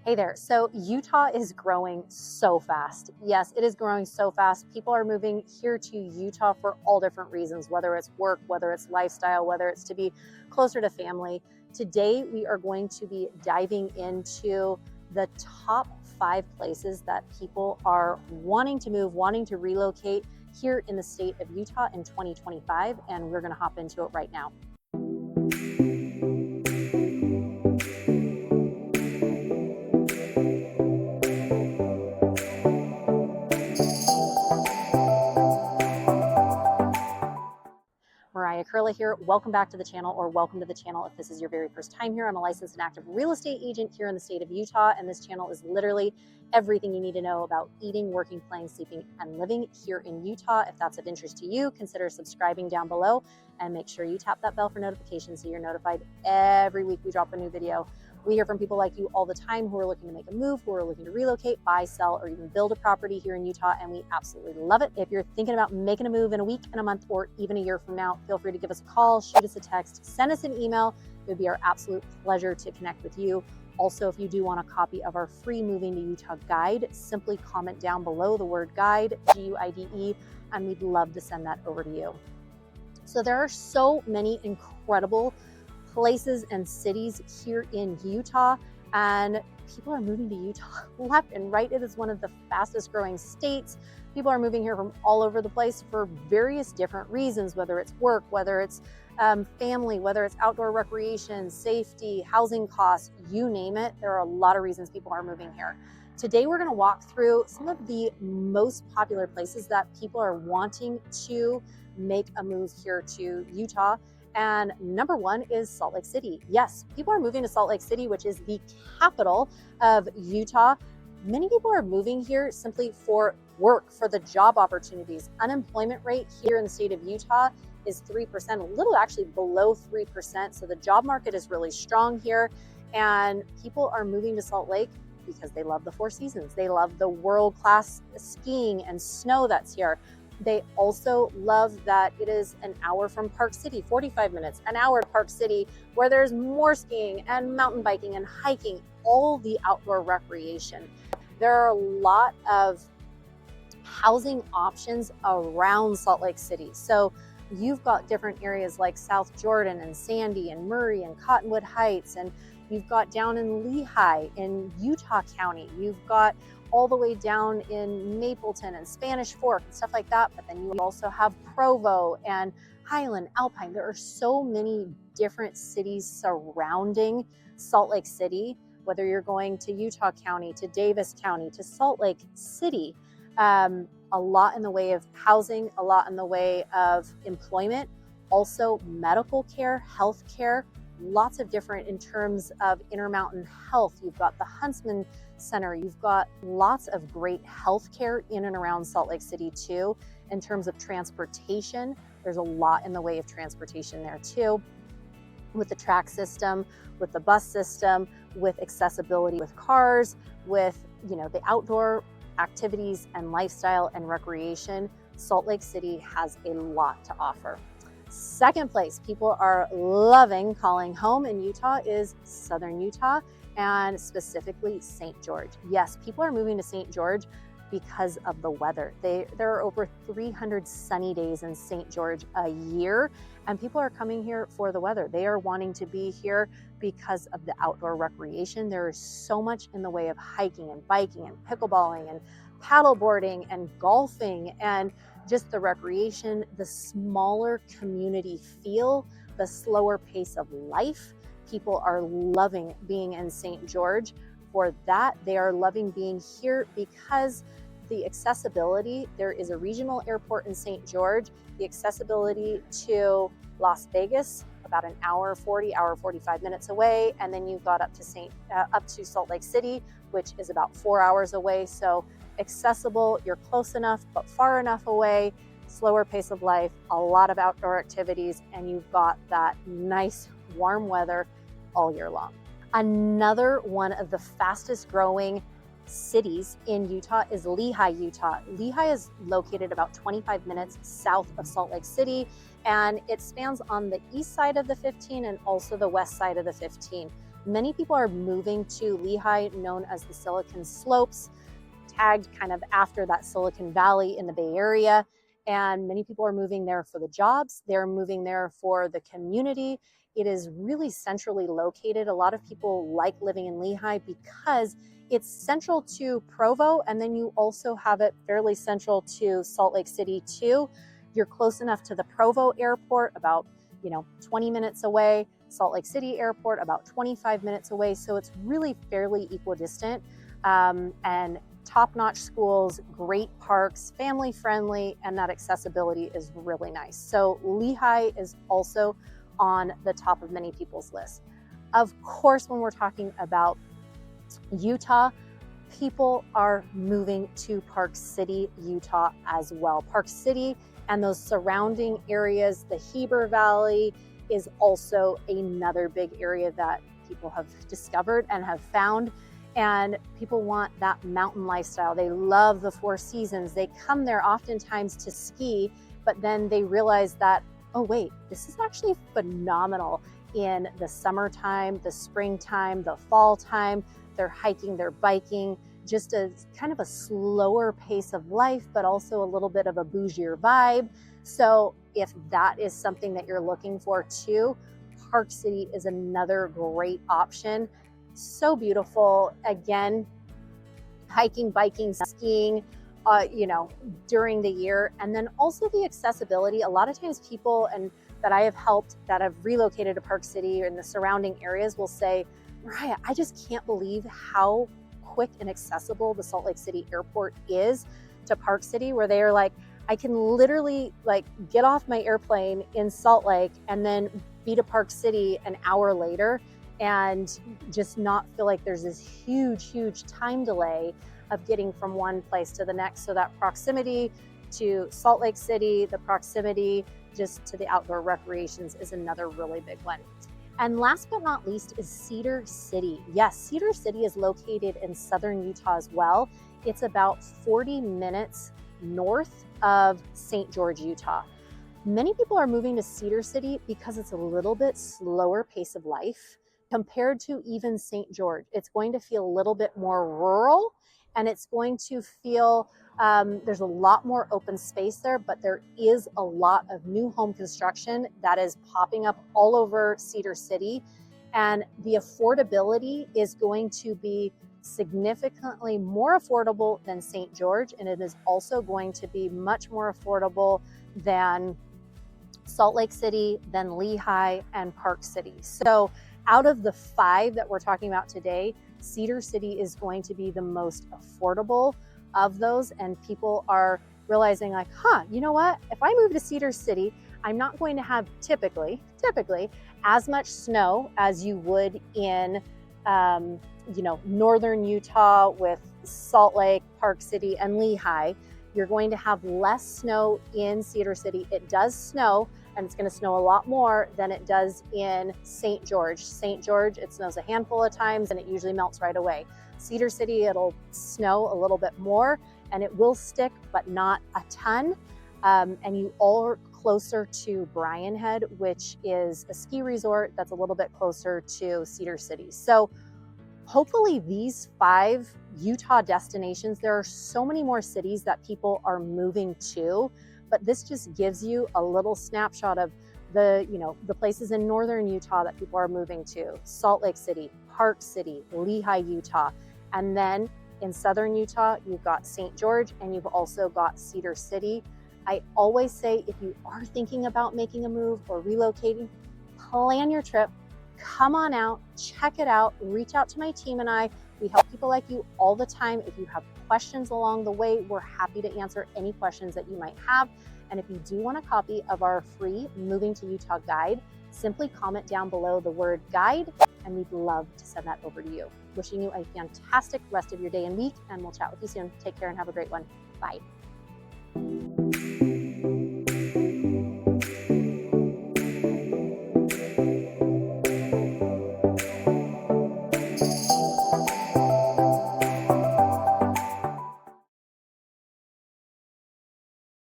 Hey there. So Utah is growing so fast. Yes, it is growing so fast. People are moving here to Utah for all different reasons, whether it's work, whether it's lifestyle, whether it's to be closer to family. Today, we are going to be diving into the top 5 places that people are wanting to move, wanting to relocate here in the state of Utah in 2025. And we're going to hop into it right now. Mariah Koehle here. Welcome back to the channel, or welcome to the channel if this is your very first time here. I'm a licensed and active real estate agent here in the state of Utah, and this channel is literally everything you need to know about eating, working, playing, sleeping, and living here in Utah. If that's of interest to you, consider subscribing down below and make sure you tap that bell for notifications so you're notified every week we drop a new video. We hear from people like you all the time who are looking to make a move, who are looking to relocate, buy, sell, or even build a property here in Utah, and we absolutely love it. If you're thinking about making a move in a week, in a month, or even a year from now, feel free to give us a call, shoot us a text, send us an email. It would be our absolute pleasure to connect with you. Also, if you do want a copy of our free Moving to Utah guide, simply comment down below the word guide, G-U-I-D-E, and we'd love to send that over to you. So there are so many incredible places and cities here in Utah, and people are moving to Utah left and right. It is one of the fastest growing states. People are moving here from all over the place for various different reasons, whether it's work, whether it's family, whether it's outdoor recreation, safety, housing costs, you name it. There are a lot of reasons people are moving here. Today, we're going to walk through some of the most popular places that people are wanting to make a move here to Utah. And number one is Salt Lake City. Yes, people are moving to Salt Lake City, which is the capital of Utah. Many people are moving here simply for work, for the job opportunities. Unemployment rate here in the state of Utah is 3%, a little actually below 3%. So the job market is really strong here. And people are moving to Salt Lake because they love the Four Seasons. They love the world-class skiing and snow that's here. They also love that it is an hour from Park City, 45 minutes, an hour to Park City, where there's more skiing and mountain biking and hiking, all the outdoor recreation. There are a lot of housing options around Salt Lake City. So you've got different areas like South Jordan and Sandy and Murray and Cottonwood Heights, and you've got down in Lehigh in Utah County. You've got all the way down in Mapleton and Spanish Fork and stuff like that. But then you also have Provo and Highland, Alpine. There are so many different cities surrounding Salt Lake City, whether you're going to Utah County, to Davis County, to Salt Lake City. A lot in the way of housing, a lot in the way of employment, also medical care, health care, lots of different in terms of Intermountain Health. You've got the Huntsman Center. You've got lots of great healthcare in and around Salt Lake City too. In terms of transportation, there's a lot in the way of transportation there too, with the track system, with the bus system, with accessibility with cars, with the outdoor activities and lifestyle and recreation. Salt Lake City has a lot to offer. Second place people are loving calling home in Utah is Southern Utah, and specifically St. George. Yes, people are moving to St. George because of the weather. There are over 300 sunny days in St. George a year, and people are coming here for the weather. They are wanting to be here because of the outdoor recreation. There is so much in the way of hiking and biking and pickleballing and paddleboarding and golfing and just the recreation, the smaller community feel, the slower pace of life. People are loving being in St. George. For that, they are loving being here because the accessibility, there is a regional airport in St. George, the accessibility to Las Vegas, about an hour 45 minutes away, and then you've got up to Salt Lake City, which is about 4 hours away. So accessible, you're close enough but far enough away, slower pace of life, a lot of outdoor activities, and you've got that nice warm weather all year long. Another one of the fastest growing cities in Utah is Lehi, Utah. Lehi is located about 25 minutes south of Salt Lake City, and it spans on the east side of the 15 and also the west side of the 15. Many people are moving to Lehi, known as the Silicon Slopes, tagged kind of after that Silicon Valley in the Bay Area. And many people are moving there for the jobs. They're moving there for the community. It is really centrally located. A lot of people like living in Lehi because it's central to Provo, and then you also have it fairly central to Salt Lake City too. You're close enough to the Provo airport, about 20 minutes away. Salt Lake City airport, about 25 minutes away. So it's really fairly equidistant. And top-notch schools, great parks, family-friendly, and that accessibility is really nice. So Lehi is also on the top of many people's lists. Of course, when we're talking about Utah, people are moving to Park City, Utah as well. Park City and those surrounding areas, the Heber Valley is also another big area that people have discovered and have found. And people want that mountain lifestyle. They love the Four Seasons. They come there oftentimes to ski, but then they realize that, oh wait, this is actually phenomenal in the summertime, the springtime, the fall time. They're hiking, they're biking, just a kind of a slower pace of life, but also a little bit of a bougier vibe. So if that is something that you're looking for too, Park City is another great option. So beautiful. Again, hiking, biking, skiing, during the year. And then also the accessibility. A lot of times people that I have helped that have relocated to Park City or in the surrounding areas will say, Mariah, I just can't believe how quick and accessible the Salt Lake City airport is to Park City, where they are like, I can literally get off my airplane in Salt Lake and then be to Park City an hour later and just not feel like there's this huge time delay of getting from one place to the next. So that proximity to Salt Lake City, the proximity just to the outdoor recreations is another really big one. And last but not least is Cedar City. Yes, Cedar City is located in southern Utah as well. It's about 40 minutes north of St. George, Utah. Many people are moving to Cedar City because it's a little bit slower pace of life compared to even St. George. It's going to feel a little bit more rural, and it's going to feel there's a lot more open space there, but there is a lot of new home construction that is popping up all over Cedar City. And the affordability is going to be significantly more affordable than St. George. And it is also going to be much more affordable than Salt Lake City, than Lehi, and Park City. So out of the 5 that we're talking about today, Cedar City is going to be the most affordable of those, and people are realizing like, you know what? If I move to Cedar City, I'm not going to have typically as much snow as you would in northern Utah with Salt Lake, Park City, and Lehi. You're going to have less snow in Cedar City. It does snow, and it's going to snow a lot more than it does in St. George. St. George, it snows a handful of times and it usually melts right away. Cedar City, it'll snow a little bit more and it will stick, but not a ton. And you are closer to Brian Head, which is a ski resort that's a little bit closer to Cedar City. So hopefully these 5 Utah destinations, there are so many more cities that people are moving to, but this just gives you a little snapshot of the places in northern Utah that people are moving to: Salt Lake City, Park City, Lehi, Utah. And then in southern Utah, you've got St. George and you've also got Cedar City. I always say, if you are thinking about making a move or relocating, plan your trip, come on out, check it out, reach out to my team and I. We help people like you all the time. If you have questions along the way, we're happy to answer any questions that you might have. And if you do want a copy of our free Moving to Utah guide, simply comment down below the word guide, and we'd love to send that over to you. Wishing you a fantastic rest of your day and week, and we'll chat with you soon. Take care and have a great one. Bye.